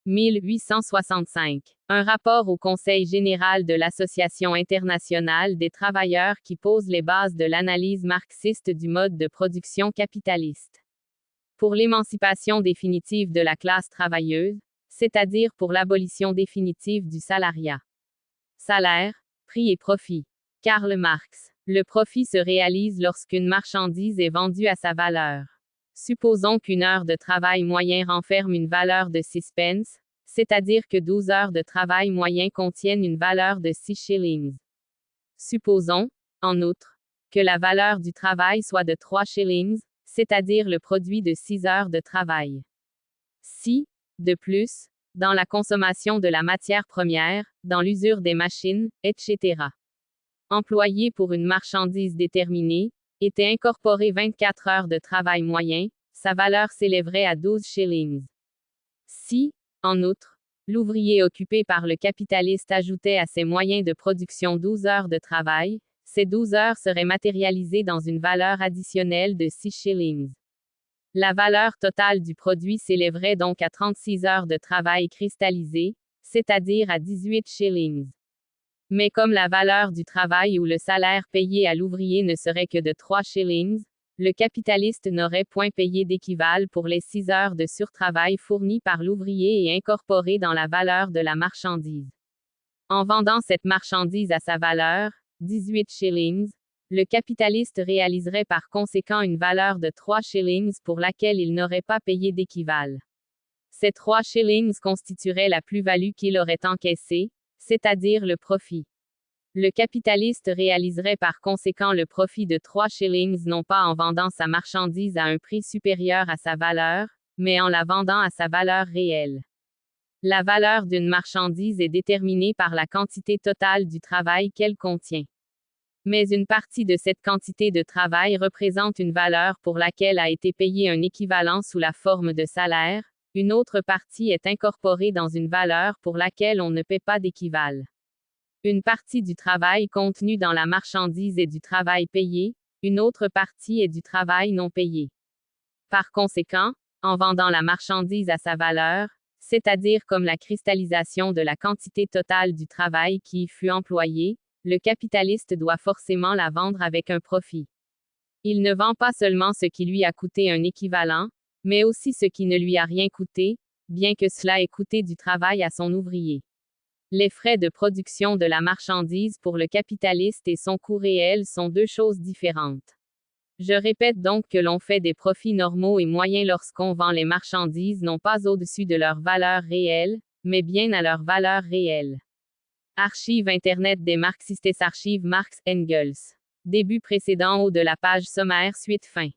1865. Un rapport au Conseil général de l'Association internationale des travailleurs qui pose les bases de l'analyse marxiste du mode de production capitaliste. Pour l'émancipation définitive de la classe travailleuse, c'est-à-dire pour l'abolition définitive du salariat. Salaire, prix et profit. Karl Marx. Le profit se réalise lorsqu'une marchandise est vendue à sa valeur. Supposons qu'une heure de travail moyen renferme une valeur de 6 pence, c'est-à-dire que 12 heures de travail moyen contiennent une valeur de 6 shillings. Supposons, en outre, que la valeur du travail soit de 3 shillings, c'est-à-dire le produit de 6 heures de travail. Si, de plus, dans la consommation de la matière première, dans l'usure des machines, etc., employé pour une marchandise déterminée, était incorporé 24 heures de travail moyen, sa valeur s'élèverait à 12 shillings. Si, en outre, l'ouvrier occupé par le capitaliste ajoutait à ses moyens de production 12 heures de travail, ces 12 heures seraient matérialisées dans une valeur additionnelle de 6 shillings. La valeur totale du produit s'élèverait donc à 36 heures de travail cristallisé, c'est-à-dire à 18 shillings. Mais comme la valeur du travail ou le salaire payé à l'ouvrier ne serait que de 3 shillings, le capitaliste n'aurait point payé d'équivalent pour les 6 heures de surtravail fournies par l'ouvrier et incorporées dans la valeur de la marchandise. En vendant cette marchandise à sa valeur, 18 shillings, le capitaliste réaliserait par conséquent une valeur de 3 shillings pour laquelle il n'aurait pas payé d'équivalent. Ces 3 shillings constitueraient la plus-value qu'il aurait encaissée, c'est-à-dire le profit. Le capitaliste réaliserait par conséquent le profit de 3 shillings non pas en vendant sa marchandise à un prix supérieur à sa valeur, mais en la vendant à sa valeur réelle. La valeur d'une marchandise est déterminée par la quantité totale du travail qu'elle contient. Mais une partie de cette quantité de travail représente une valeur pour laquelle a été payé un équivalent sous la forme de salaire, une autre partie est incorporée dans une valeur pour laquelle on ne paie pas d'équivalent. Une partie du travail contenu dans la marchandise est du travail payé, une autre partie est du travail non payé. Par conséquent, en vendant la marchandise à sa valeur, c'est-à-dire comme la cristallisation de la quantité totale du travail qui y fut employé, le capitaliste doit forcément la vendre avec un profit. Il ne vend pas seulement ce qui lui a coûté un équivalent, mais aussi ce qui ne lui a rien coûté, bien que cela ait coûté du travail à son ouvrier. Les frais de production de la marchandise pour le capitaliste et son coût réel sont deux choses différentes. Je répète donc que l'on fait des profits normaux et moyens lorsqu'on vend les marchandises non pas au-dessus de leur valeur réelle, mais bien à leur valeur réelle. Archive Internet des Marxistes, archive Marx Engels. Début précédent ou de la page sommaire suite fin.